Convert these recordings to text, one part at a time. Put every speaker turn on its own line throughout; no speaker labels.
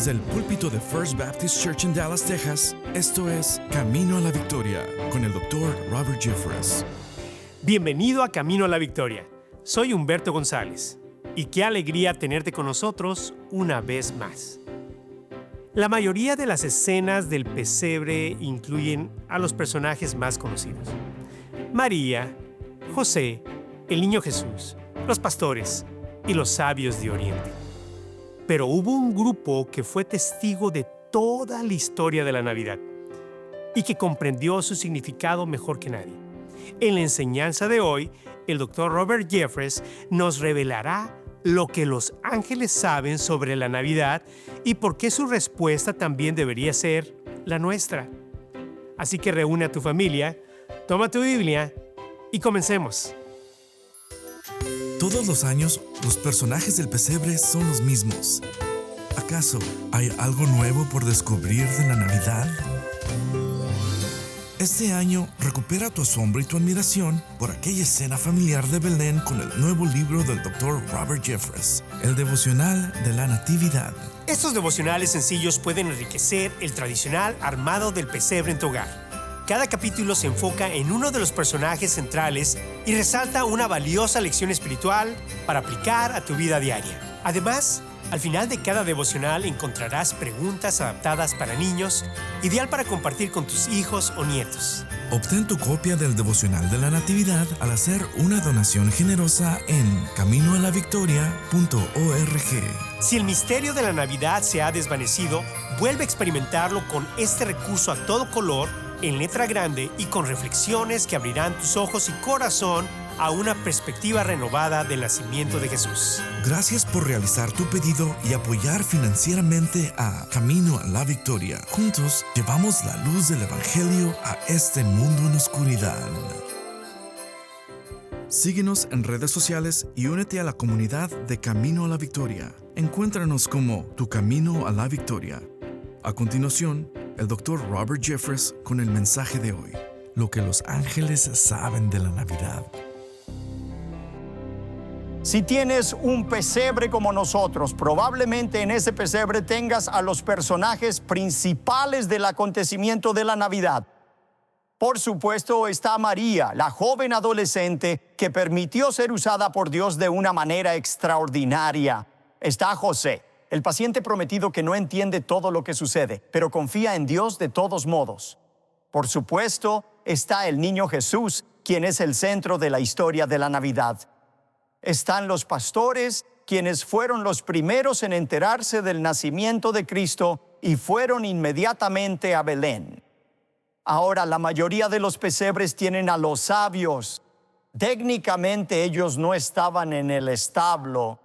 Desde el púlpito de First Baptist Church en Dallas, Texas, esto es Camino a la Victoria con el Dr. Robert Jeffress.
Bienvenido a Camino a la Victoria. Soy Humberto González y qué alegría tenerte con nosotros una vez más. La mayoría de las escenas del pesebre incluyen a los personajes más conocidos: María, José, el niño Jesús, los pastores y los sabios de Oriente. Pero hubo un grupo que fue testigo de toda la historia de la Navidad y que comprendió su significado mejor que nadie. En la enseñanza de hoy, el Dr. Robert Jeffress nos revelará lo que los ángeles saben sobre la Navidad y por qué su respuesta también debería ser la nuestra. Así que reúne a tu familia, toma tu Biblia y comencemos.
Todos los años, los personajes del pesebre son los mismos. ¿Acaso hay algo nuevo por descubrir de la Navidad? Este año, recupera tu asombro y tu admiración por aquella escena familiar de Belén con el nuevo libro del Dr. Robert Jeffress, el devocional de la Natividad.
Estos devocionales sencillos pueden enriquecer el tradicional armado del pesebre en tu hogar. Cada capítulo se enfoca en uno de los personajes centrales y resalta una valiosa lección espiritual para aplicar a tu vida diaria. Además, al final de cada devocional encontrarás preguntas adaptadas para niños, ideal para compartir con tus hijos o nietos.
Obtén tu copia del devocional de la Natividad al hacer una donación generosa en caminoalavictoria.org.
Si el misterio de la Navidad se ha desvanecido, vuelve a experimentarlo con este recurso a todo color, en letra grande y con reflexiones que abrirán tus ojos y corazón a una perspectiva renovada del nacimiento de Jesús.
Gracias por realizar tu pedido y apoyar financieramente a Camino a la Victoria. Juntos llevamos la luz del Evangelio a este mundo en oscuridad. Síguenos en redes sociales y únete a la comunidad de Camino a la Victoria. Encuéntranos como Tu Camino a la Victoria. A continuación, el Dr. Robert Jeffress con el mensaje de hoy: lo que los ángeles saben de la Navidad.
Si tienes un pesebre como nosotros, probablemente en ese pesebre tengas a los personajes principales del acontecimiento de la Navidad. Por supuesto está María, la joven adolescente que permitió ser usada por Dios de una manera extraordinaria. Está José, el paciente prometido que no entiende todo lo que sucede, pero confía en Dios de todos modos. Por supuesto está el niño Jesús, quien es el centro de la historia de la Navidad. Están los pastores, quienes fueron los primeros en enterarse del nacimiento de Cristo y fueron inmediatamente a Belén. Ahora, la mayoría de los pesebres tienen a los sabios. Técnicamente ellos no estaban en el establo.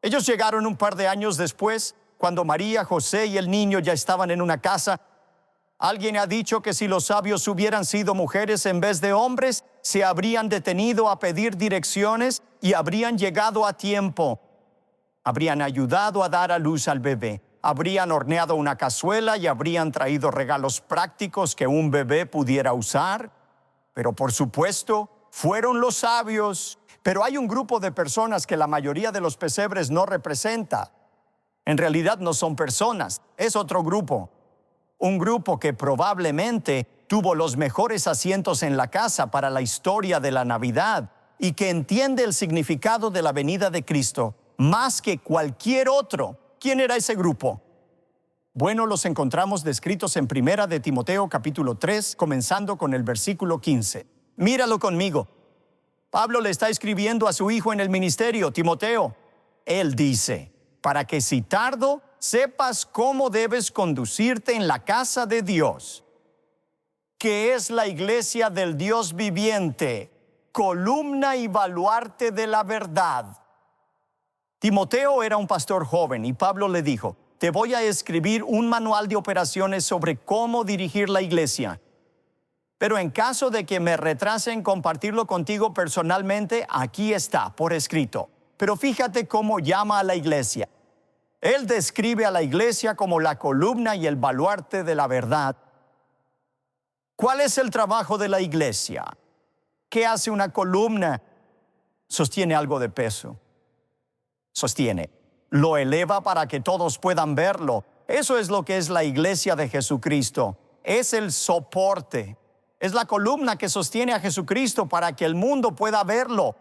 Ellos llegaron un par de años después, cuando María, José y el niño ya estaban en una casa. Alguien ha dicho que si los sabios hubieran sido mujeres en vez de hombres, se habrían detenido a pedir direcciones y habrían llegado a tiempo. Habrían ayudado a dar a luz al bebé. Habrían horneado una cazuela y habrían traído regalos prácticos que un bebé pudiera usar. Pero por supuesto, fueron los sabios. Pero hay un grupo de personas que la mayoría de los pesebres no representa. En realidad no son personas, es otro grupo. Un grupo que probablemente tuvo los mejores asientos en la casa para la historia de la Navidad y que entiende el significado de la venida de Cristo más que cualquier otro. ¿Quién era ese grupo? Bueno, los encontramos descritos en 1 de Timoteo capítulo 3, comenzando con el versículo 15. Míralo conmigo. Pablo le está escribiendo a su hijo en el ministerio, Timoteo. Él dice: para que si tardo, sepas cómo debes conducirte en la casa de Dios, que es la iglesia del Dios viviente, columna y baluarte de la verdad. Timoteo era un pastor joven y Pablo le dijo: te voy a escribir un manual de operaciones sobre cómo dirigir la iglesia. Pero en caso de que me retrase en compartirlo contigo personalmente, aquí está, por escrito. Pero fíjate cómo llama a la iglesia. Él describe a la iglesia como la columna y el baluarte de la verdad. ¿Cuál es el trabajo de la iglesia? ¿Qué hace una columna? Sostiene algo de peso. Sostiene. Lo eleva para que todos puedan verlo. Eso es lo que es la iglesia de Jesucristo. Es el soporte. Es la columna que sostiene a Jesucristo para que el mundo pueda verlo.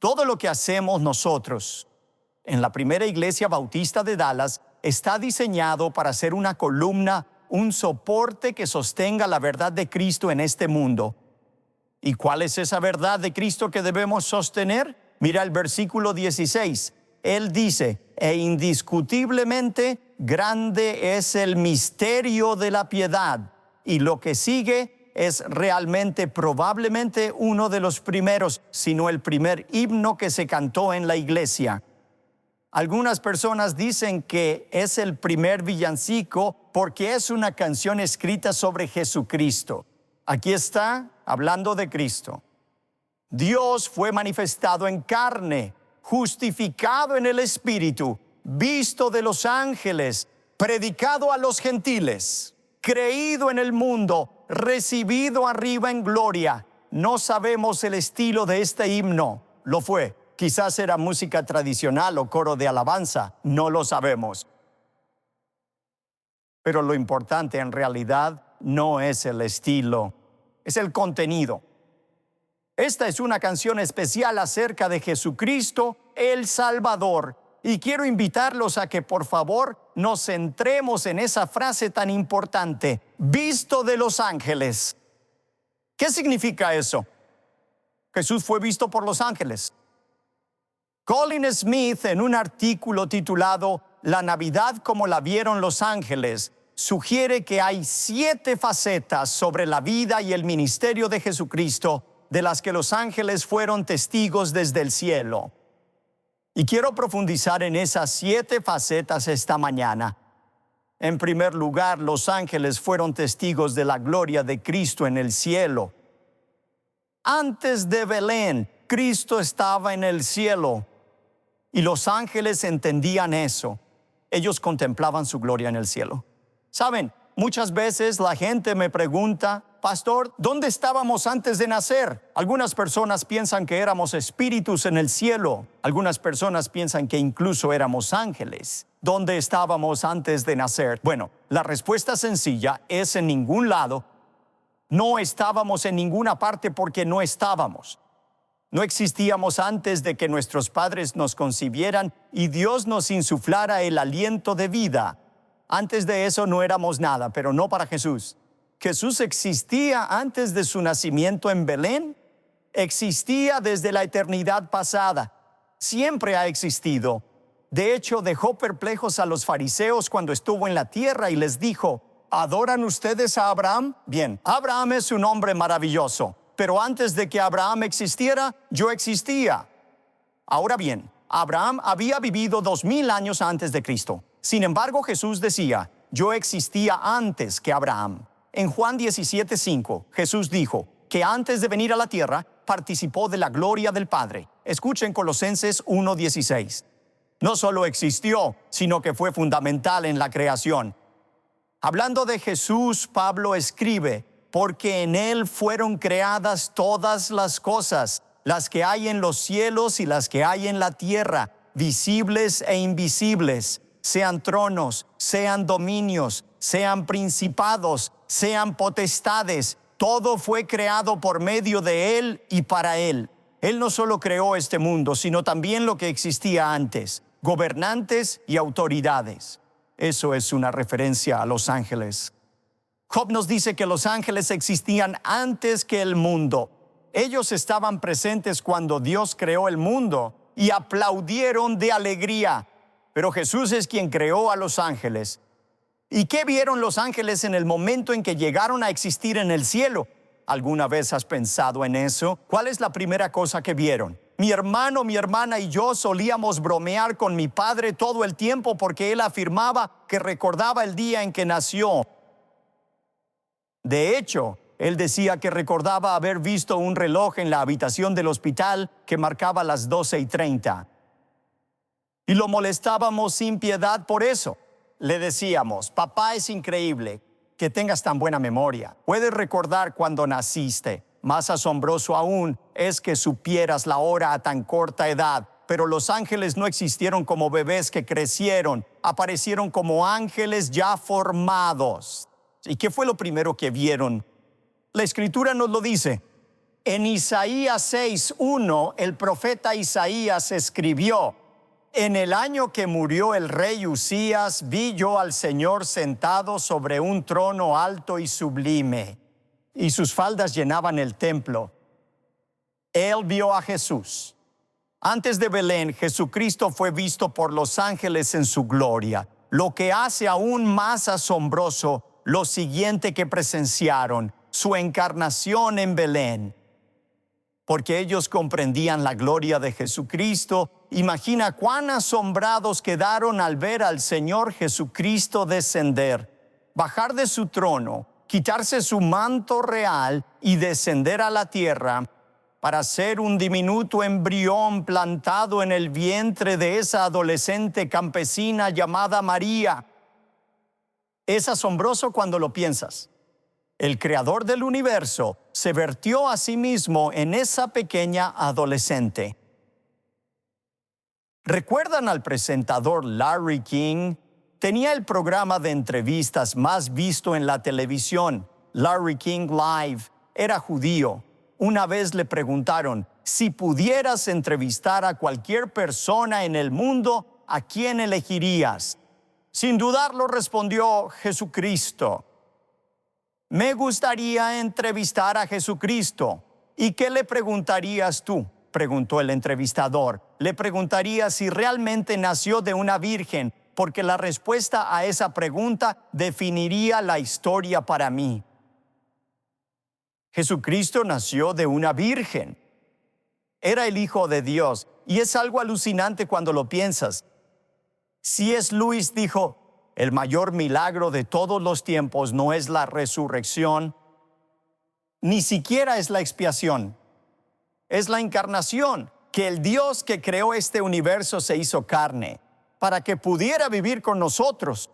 Todo lo que hacemos nosotros en la primera iglesia bautista de Dallas está diseñado para ser una columna, un soporte que sostenga la verdad de Cristo en este mundo. ¿Y cuál es esa verdad de Cristo que debemos sostener? Mira el versículo 16. Él dice, e indiscutiblemente grande es el misterio de la piedad. Y lo que sigue es realmente, probablemente uno de los primeros, sino el primer himno que se cantó en la iglesia. Algunas personas dicen que es el primer villancico porque es una canción escrita sobre Jesucristo. Aquí está hablando de Cristo. Dios fue manifestado en carne, justificado en el Espíritu, visto de los ángeles, predicado a los gentiles, creído en el mundo, recibido arriba en gloria. No sabemos el estilo de este himno. Lo fue. Quizás era música tradicional o coro de alabanza. No lo sabemos. Pero lo importante en realidad no es el estilo, es el contenido. Esta es una canción especial acerca de Jesucristo, el Salvador. Y quiero invitarlos a que por favor nos centremos en esa frase tan importante, visto de los ángeles. ¿Qué significa eso? Jesús fue visto por los ángeles. Colin Smith, en un artículo titulado La Navidad como la vieron los ángeles, sugiere que hay 7 facetas sobre la vida y el ministerio de Jesucristo de las que los ángeles fueron testigos desde el cielo. Y quiero profundizar en esas 7 facetas esta mañana. En primer lugar, los ángeles fueron testigos de la gloria de Cristo en el cielo. Antes de Belén, Cristo estaba en el cielo. Y los ángeles entendían eso. Ellos contemplaban su gloria en el cielo. Saben, muchas veces la gente me pregunta, pastor, ¿dónde estábamos antes de nacer? Algunas personas piensan que éramos espíritus en el cielo. Algunas personas piensan que incluso éramos ángeles. ¿Dónde estábamos antes de nacer? Bueno, la respuesta sencilla es en ningún lado. No estábamos en ninguna parte porque no estábamos. No existíamos antes de que nuestros padres nos concibieran y Dios nos insuflara el aliento de vida. Antes de eso no éramos nada, pero no para Jesús. Jesús existía antes de su nacimiento en Belén. Existía desde la eternidad pasada. Siempre ha existido. De hecho, dejó perplejos a los fariseos cuando estuvo en la tierra y les dijo, ¿adoran ustedes a Abraham? Bien, Abraham es un hombre maravilloso. Pero antes de que Abraham existiera, yo existía. Ahora bien, Abraham había vivido 2000 años antes de Cristo. Sin embargo, Jesús decía, yo existía antes que Abraham. En Juan 17:5, Jesús dijo que antes de venir a la tierra, participó de la gloria del Padre. Escuchen Colosenses 1:16. No solo existió, sino que fue fundamental en la creación. Hablando de Jesús, Pablo escribe, porque en Él fueron creadas todas las cosas, las que hay en los cielos y las que hay en la tierra, visibles e invisibles, sean tronos, sean dominios, sean principados, sean potestades. Todo fue creado por medio de Él y para Él. Él no solo creó este mundo, sino también lo que existía antes, gobernantes y autoridades. Eso es una referencia a los ángeles. Job nos dice que los ángeles existían antes que el mundo. Ellos estaban presentes cuando Dios creó el mundo y aplaudieron de alegría. Pero Jesús es quien creó a los ángeles. ¿Y qué vieron los ángeles en el momento en que llegaron a existir en el cielo? ¿Alguna vez has pensado en eso? ¿Cuál es la primera cosa que vieron? Mi hermano, mi hermana y yo solíamos bromear con mi padre todo el tiempo porque él afirmaba que recordaba el día en que nació. De hecho, él decía que recordaba haber visto un reloj en la habitación del hospital que marcaba las 12:30. Y lo molestábamos sin piedad por eso. Le decíamos, papá, es increíble que tengas tan buena memoria. Puedes recordar cuando naciste. Más asombroso aún es que supieras la hora a tan corta edad. Pero los ángeles no existieron como bebés que crecieron aparecieron como ángeles ya formados. ¿Y qué fue lo primero que vieron? La Escritura nos lo dice. En Isaías 6:1, el profeta Isaías escribió: en el año que murió el rey Usías, vi yo al Señor sentado sobre un trono alto y sublime, y sus faldas llenaban el templo. Él vio a Jesús. Antes de Belén, Jesucristo fue visto por los ángeles en su gloria, lo que hace aún más asombroso lo siguiente que presenciaron: su encarnación en Belén. Porque ellos comprendían la gloria de Jesucristo, imagina cuán asombrados quedaron al ver al Señor Jesucristo descender, bajar de su trono, quitarse su manto real y descender a la tierra para ser un diminuto embrión plantado en el vientre de esa adolescente campesina llamada María. Es asombroso cuando lo piensas. El creador del universo se vertió a sí mismo en esa pequeña adolescente. ¿Recuerdan al presentador Larry King? Tenía el programa de entrevistas más visto en la televisión, Larry King Live. Era judío. Una vez le preguntaron: si pudieras entrevistar a cualquier persona en el mundo, ¿a quién elegirías? Sin dudarlo respondió: Jesucristo. Me gustaría entrevistar a Jesucristo. ¿Y qué le preguntarías tú?, preguntó el entrevistador. Le preguntaría si realmente nació de una virgen, porque la respuesta a esa pregunta definiría la historia para mí. Jesucristo nació de una virgen. Era el Hijo de Dios, y es algo alucinante cuando lo piensas. C.S. Lewis dijo: el mayor milagro de todos los tiempos no es la resurrección, ni siquiera es la expiación. Es la encarnación, que el Dios que creó este universo se hizo carne para que pudiera vivir con nosotros.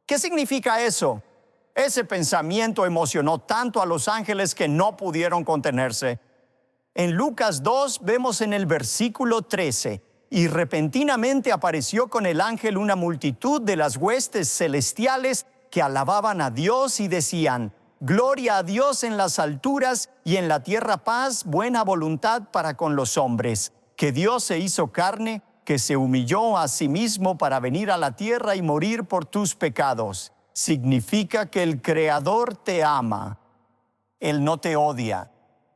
¿Qué significa eso? Ese pensamiento emocionó tanto a los ángeles que no pudieron contenerse. En Lucas 2 vemos en el versículo 13: y repentinamente apareció con el ángel una multitud de las huestes celestiales que alababan a Dios y decían: gloria a Dios en las alturas y en la tierra paz, buena voluntad para con los hombres. Que Dios se hizo carne, que se humilló a sí mismo para venir a la tierra y morir por tus pecados. Significa que el Creador te ama. Él no te odia.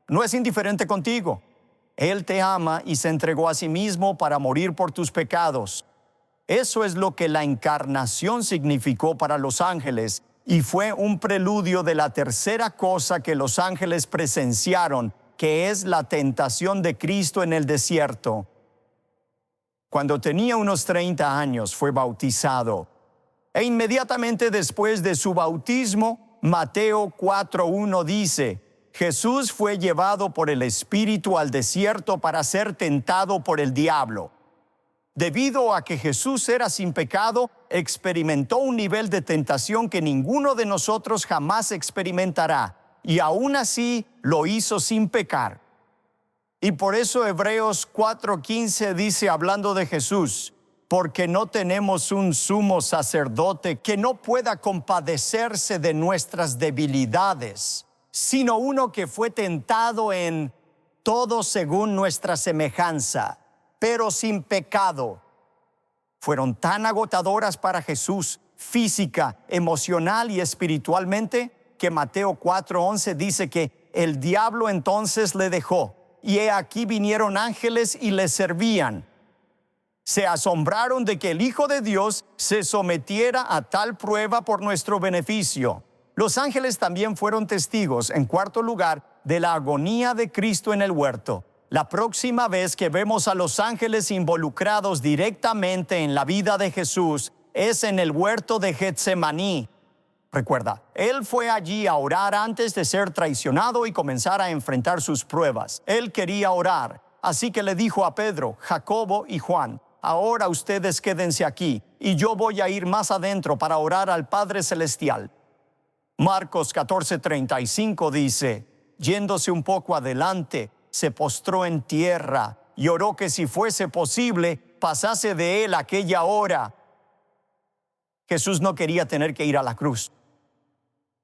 No es indiferente contigo. Él te ama y se entregó a sí mismo para morir por tus pecados. Eso es lo que la encarnación significó para los ángeles, y fue un preludio de la tercera cosa que los ángeles presenciaron, que es la tentación de Cristo en el desierto. Cuando tenía unos 30 años fue bautizado, e inmediatamente después de su bautismo, Mateo 4:1 dice: Jesús fue llevado por el Espíritu al desierto para ser tentado por el diablo. Debido a que Jesús era sin pecado, experimentó un nivel de tentación que ninguno de nosotros jamás experimentará, y aún así lo hizo sin pecar. Y por eso Hebreos 4:15 dice, hablando de Jesús: porque no tenemos un sumo sacerdote que no pueda compadecerse de nuestras debilidades, sino uno que fue tentado en todo según nuestra semejanza, pero sin pecado. Fueron tan agotadoras para Jesús, física, emocional y espiritualmente, que Mateo 4:11 dice que el diablo entonces le dejó, y he aquí vinieron ángeles y le servían. Se asombraron de que el Hijo de Dios se sometiera a tal prueba por nuestro beneficio. Los ángeles también fueron testigos, en cuarto lugar, de la agonía de Cristo en el huerto. La próxima vez que vemos a los ángeles involucrados directamente en la vida de Jesús es en el huerto de Getsemaní. Recuerda, Él fue allí a orar antes de ser traicionado y comenzar a enfrentar sus pruebas. Él quería orar, así que le dijo a Pedro, Jacobo y Juan: ahora ustedes quédense aquí, y yo voy a ir más adentro para orar al Padre Celestial. Marcos 14:35 dice: yéndose un poco adelante, se postró en tierra y oró que si fuese posible, pasase de él aquella hora. Jesús no quería tener que ir a la cruz.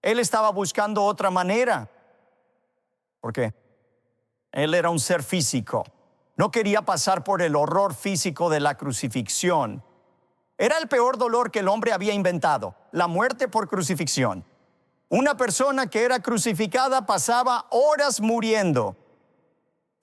Él estaba buscando otra manera. ¿Por qué? Él era un ser físico. No quería pasar por el horror físico de la crucifixión. Era el peor dolor que el hombre había inventado, la muerte por crucifixión. Una persona que era crucificada pasaba horas muriendo.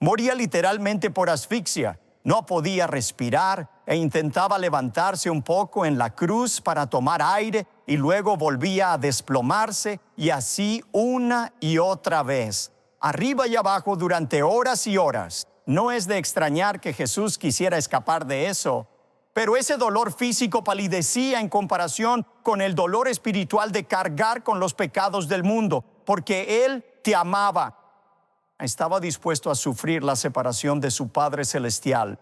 Moría literalmente por asfixia. No podía respirar e intentaba levantarse un poco en la cruz para tomar aire y luego volvía a desplomarse, y así una y otra vez, arriba y abajo durante horas y horas. No es de extrañar que Jesús quisiera escapar de eso, pero ese dolor físico palidecía en comparación con el dolor espiritual de cargar con los pecados del mundo, porque Él te amaba. Estaba dispuesto a sufrir la separación de su Padre Celestial.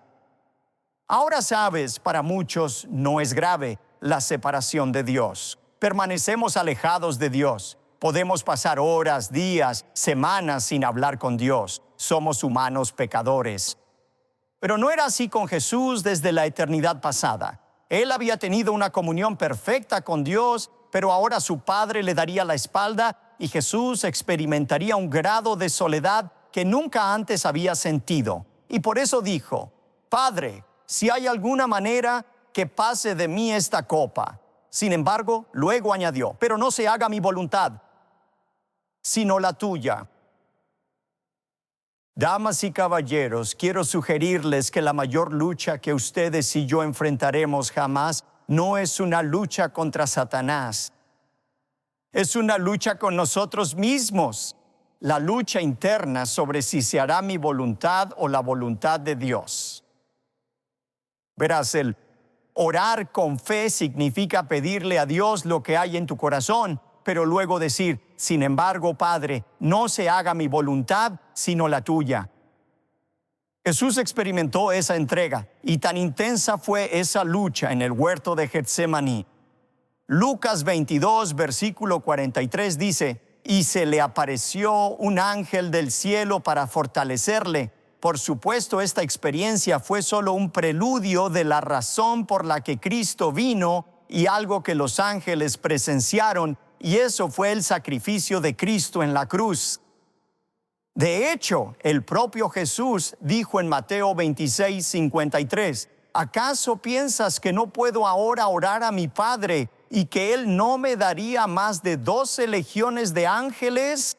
Ahora sabes, para muchos no es grave la separación de Dios. Permanecemos alejados de Dios. Podemos pasar horas, días, semanas sin hablar con Dios. Somos humanos pecadores. Pero no era así con Jesús desde la eternidad pasada. Él había tenido una comunión perfecta con Dios, pero ahora su Padre le daría la espalda y Jesús experimentaría un grado de soledad que nunca antes había sentido. Y por eso dijo: Padre, si hay alguna manera, que pase de mí esta copa. Sin embargo, luego añadió: pero no se haga mi voluntad, sino la tuya. Damas y caballeros, quiero sugerirles que la mayor lucha que ustedes y yo enfrentaremos jamás no es una lucha contra Satanás. Es una lucha con nosotros mismos. La lucha interna sobre si se hará mi voluntad o la voluntad de Dios. Verás, el orar con fe significa pedirle a Dios lo que hay en tu corazón, pero luego decir: sin embargo, Padre, no se haga mi voluntad, sino la tuya. Jesús experimentó esa entrega, y tan intensa fue esa lucha en el huerto de Getsemaní. Lucas 22, versículo 43 dice: y se le apareció un ángel del cielo para fortalecerle. Por supuesto, esta experiencia fue solo un preludio de la razón por la que Cristo vino y algo que los ángeles presenciaron, y eso fue el sacrificio de Cristo en la cruz. De hecho, el propio Jesús dijo en Mateo 26, 53, ¿acaso piensas que no puedo ahora orar a mi Padre y que Él no me daría más de 12 legiones de ángeles?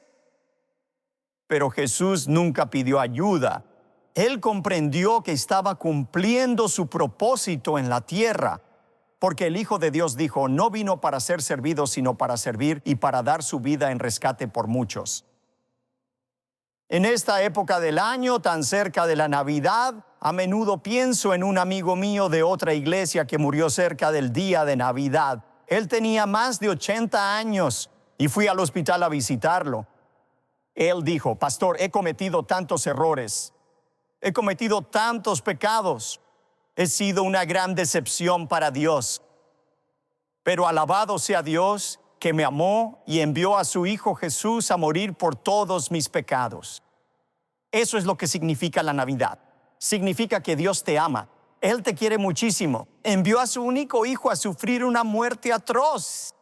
Pero Jesús nunca pidió ayuda. Él comprendió que estaba cumpliendo su propósito en la tierra, porque el Hijo de Dios dijo: no vino para ser servido, sino para servir y para dar su vida en rescate por muchos. En esta época del año, tan cerca de la Navidad, a menudo pienso en un amigo mío de otra iglesia que murió cerca del día de Navidad. Él tenía más de 80 años y fui al hospital a visitarlo. Él dijo: pastor, he cometido tantos errores. He cometido tantos pecados. He sido una gran decepción para Dios. Pero alabado sea Dios, que me amó y envió a su Hijo Jesús a morir por todos mis pecados. Eso es lo que significa la Navidad. Significa que Dios te ama. Él te quiere muchísimo. Envió a su único Hijo a sufrir una muerte atroz.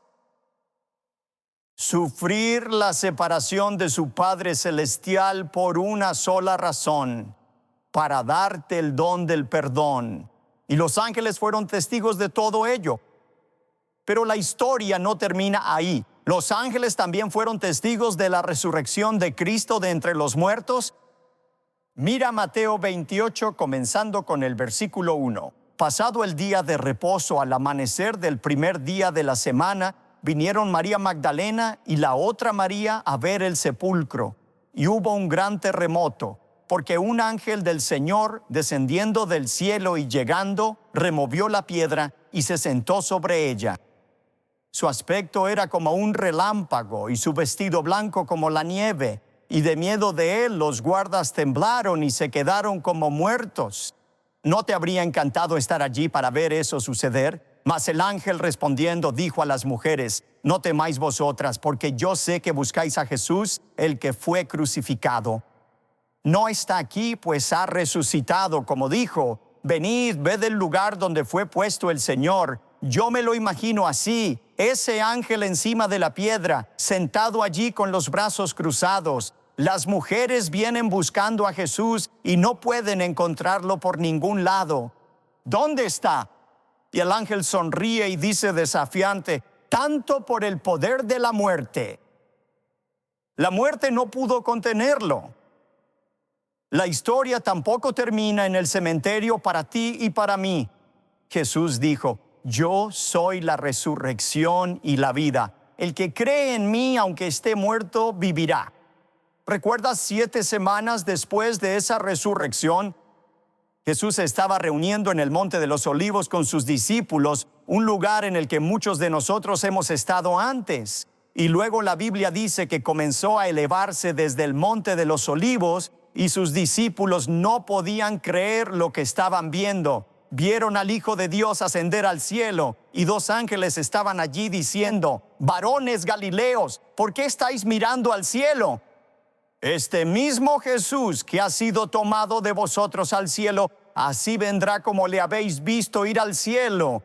Sufrir la separación de su Padre Celestial por una sola razón: para darte el don del perdón. Y los ángeles fueron testigos de todo ello. Pero la historia no termina ahí. Los ángeles también fueron testigos de la resurrección de Cristo de entre los muertos. Mira Mateo 28, comenzando con el versículo 1. Pasado el día de reposo, al amanecer del primer día de la semana, vinieron María Magdalena y la otra María a ver el sepulcro. Y hubo un gran terremoto, porque un ángel del Señor, descendiendo del cielo y llegando, removió la piedra y se sentó sobre ella. Su aspecto era como un relámpago y su vestido blanco como la nieve, y de miedo de él los guardas temblaron y se quedaron como muertos. ¿No te habría encantado estar allí para ver eso suceder? Mas el ángel respondiendo dijo a las mujeres: no temáis vosotras, porque yo sé que buscáis a Jesús, el que fue crucificado. No está aquí, pues ha resucitado, como dijo. Venid, ved el lugar donde fue puesto el Señor. Yo me lo imagino así, ese ángel encima de la piedra, sentado allí con los brazos cruzados. Las mujeres vienen buscando a Jesús y no pueden encontrarlo por ningún lado. ¿Dónde está? Y el ángel sonríe y dice desafiante: tanto por el poder de la muerte. La muerte no pudo contenerlo. La historia tampoco termina en el cementerio para ti y para mí. Jesús dijo: yo soy la resurrección y la vida. El que cree en mí, aunque esté muerto, vivirá. ¿Recuerdas 7 semanas después de esa resurrección? Jesús se estaba reuniendo en el Monte de los Olivos con sus discípulos, un lugar en el que muchos de nosotros hemos estado antes. Y luego la Biblia dice que comenzó a elevarse desde el Monte de los Olivos y sus discípulos no podían creer lo que estaban viendo. Vieron al Hijo de Dios ascender al cielo y 2 ángeles estaban allí diciendo: varones Galileos, ¿por qué estáis mirando al cielo? Este mismo Jesús que ha sido tomado de vosotros al cielo, así vendrá como le habéis visto ir al cielo.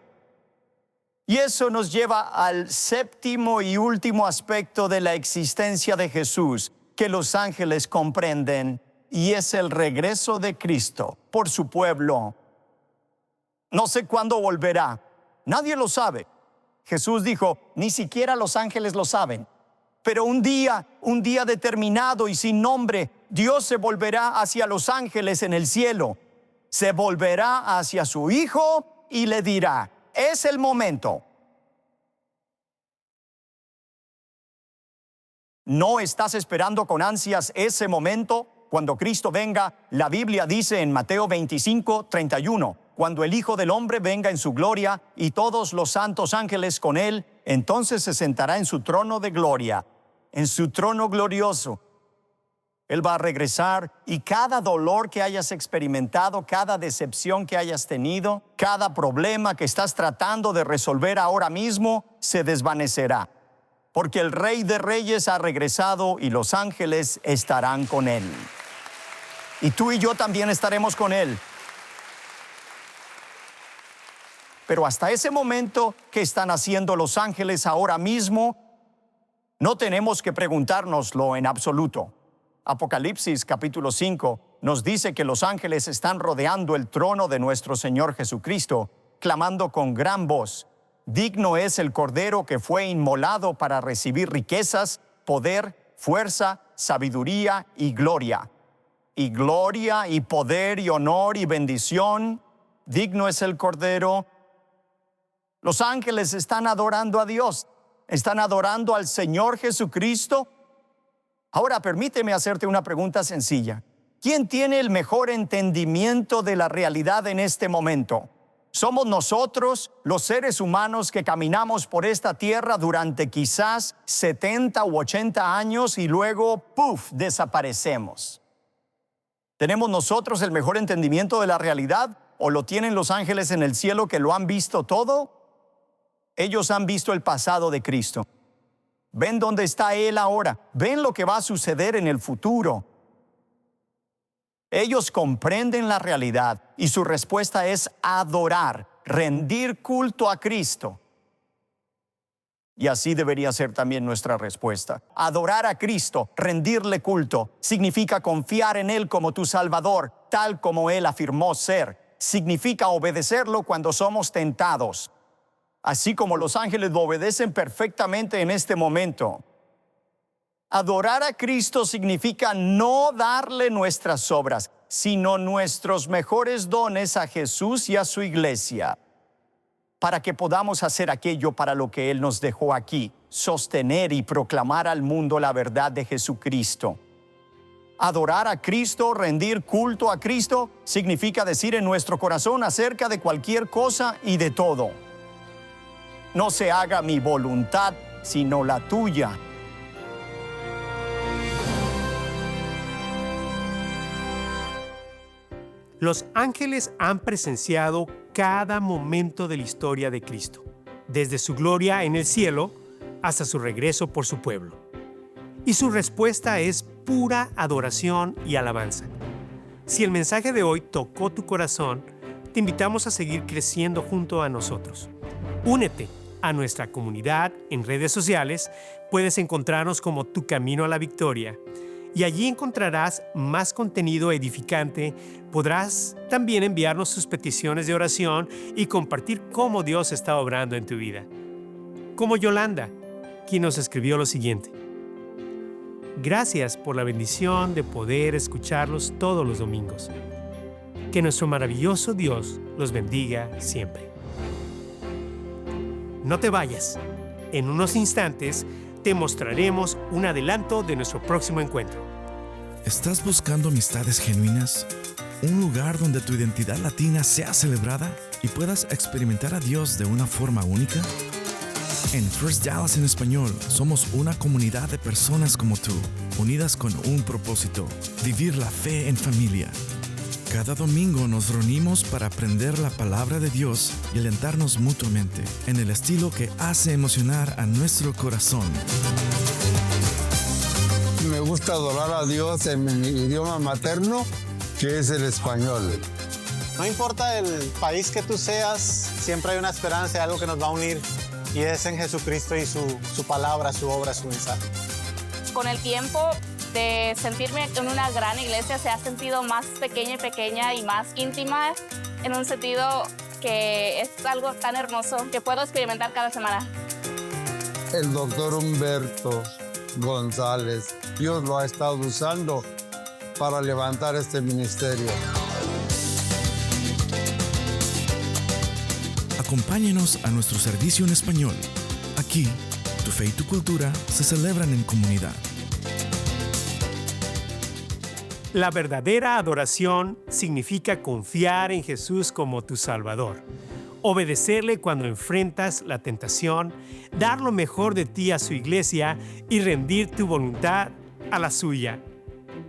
Y eso nos lleva al séptimo y último aspecto de la existencia de Jesús, que los ángeles comprenden, y es el regreso de Cristo por su pueblo. No sé cuándo volverá, nadie lo sabe. Jesús dijo: ni siquiera los ángeles lo saben. Pero un día determinado y sin nombre, Dios se volverá hacia los ángeles en el cielo. Se volverá hacia su Hijo y le dirá: es el momento. ¿No estás esperando con ansias ese momento? Cuando Cristo venga, la Biblia dice en Mateo 25:31, cuando el Hijo del Hombre venga en su gloria y todos los santos ángeles con él, entonces se sentará en su trono de gloria, en su trono glorioso. Él va a regresar y cada dolor que hayas experimentado, cada decepción que hayas tenido, cada problema que estás tratando de resolver ahora mismo, se desvanecerá. Porque el Rey de Reyes ha regresado y los ángeles estarán con él. Y tú y yo también estaremos con él. Pero hasta ese momento, ¿qué están haciendo los ángeles ahora mismo? No tenemos que preguntárnoslo en absoluto. Apocalipsis capítulo 5 nos dice que los ángeles están rodeando el trono de nuestro Señor Jesucristo, clamando con gran voz: digno es el Cordero que fue inmolado para recibir riquezas, poder, fuerza, sabiduría y gloria. Y gloria y poder y honor y bendición. Digno es el Cordero. Los ángeles están adorando a Dios, están adorando al Señor Jesucristo. Ahora permíteme hacerte una pregunta sencilla. ¿Quién tiene el mejor entendimiento de la realidad en este momento? ¿Somos nosotros, los seres humanos que caminamos por esta tierra durante quizás 70 u 80 años y luego, ¡puf!, desaparecemos? ¿Tenemos nosotros el mejor entendimiento de la realidad o lo tienen los ángeles en el cielo que lo han visto todo? Ellos han visto el pasado de Cristo. Ven dónde está Él ahora. Ven lo que va a suceder en el futuro. Ellos comprenden la realidad y su respuesta es adorar, rendir culto a Cristo. Y así debería ser también nuestra respuesta. Adorar a Cristo, rendirle culto, significa confiar en Él como tu Salvador, tal como Él afirmó ser. Significa obedecerlo cuando somos tentados, así como los ángeles lo obedecen perfectamente en este momento. Adorar a Cristo significa no darle nuestras obras, sino nuestros mejores dones a Jesús y a su iglesia, para que podamos hacer aquello para lo que Él nos dejó aquí, sostener y proclamar al mundo la verdad de Jesucristo. Adorar a Cristo, rendir culto a Cristo, significa decir en nuestro corazón acerca de cualquier cosa y de todo: no se haga mi voluntad, sino la tuya.
Los ángeles han presenciado cada momento de la historia de Cristo, desde su gloria en el cielo hasta su regreso por su pueblo. Y su respuesta es pura adoración y alabanza. Si el mensaje de hoy tocó tu corazón, te invitamos a seguir creciendo junto a nosotros. Únete a nuestra comunidad en redes sociales. Puedes encontrarnos como Tu Camino a la Victoria. Y allí encontrarás más contenido edificante. Podrás también enviarnos tus peticiones de oración y compartir cómo Dios está obrando en tu vida. Como Yolanda, quien nos escribió lo siguiente: gracias por la bendición de poder escucharlos todos los domingos. Que nuestro maravilloso Dios los bendiga siempre. No te vayas. En unos instantes te mostraremos un adelanto de nuestro próximo encuentro.
¿Estás buscando amistades genuinas? ¿Un lugar donde tu identidad latina sea celebrada y puedas experimentar a Dios de una forma única? En First Dallas en español, somos una comunidad de personas como tú, unidas con un propósito: vivir la fe en familia. Cada domingo nos reunimos para aprender la palabra de Dios y alentarnos mutuamente en el estilo que hace emocionar a nuestro corazón.
Me gusta adorar a Dios en mi idioma materno, que es el español.
No importa el país que tú seas, siempre hay una esperanza, algo que nos va a unir, y es en Jesucristo y su palabra, su obra, su mensaje.
Con el tiempo de sentirme en una gran iglesia se ha sentido más pequeña y más íntima, en un sentido que es algo tan hermoso que puedo experimentar cada semana.
El doctor Humberto González, Dios lo ha estado usando para levantar este ministerio.
Acompáñenos a nuestro servicio en español. Aquí, tu fe y tu cultura se celebran en comunidad.
La verdadera adoración significa confiar en Jesús como tu Salvador, obedecerle cuando enfrentas la tentación, dar lo mejor de ti a su iglesia y rendir tu voluntad a la suya.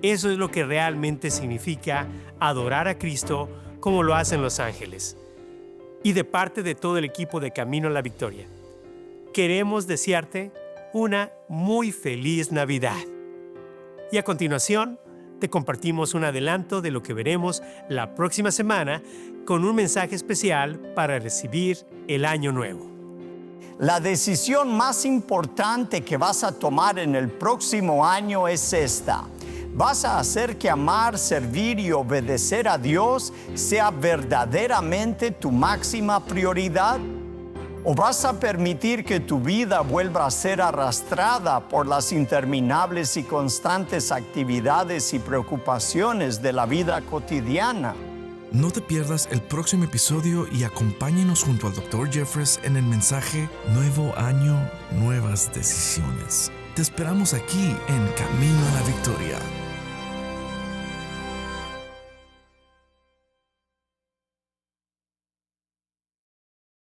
Eso es lo que realmente significa adorar a Cristo como lo hacen los ángeles. Y de parte de todo el equipo de Camino a la Victoria, queremos desearte una muy feliz Navidad. Y a continuación, te compartimos un adelanto de lo que veremos la próxima semana con un mensaje especial para recibir el Año Nuevo.
La decisión más importante que vas a tomar en el próximo año es esta. ¿Vas a hacer que amar, servir y obedecer a Dios sea verdaderamente tu máxima prioridad? ¿O vas a permitir que tu vida vuelva a ser arrastrada por las interminables y constantes actividades y preocupaciones de la vida cotidiana?
No te pierdas el próximo episodio y acompáñenos junto al Dr. Jeffress en el mensaje Nuevo Año, Nuevas Decisiones. Te esperamos aquí en Camino a la Victoria.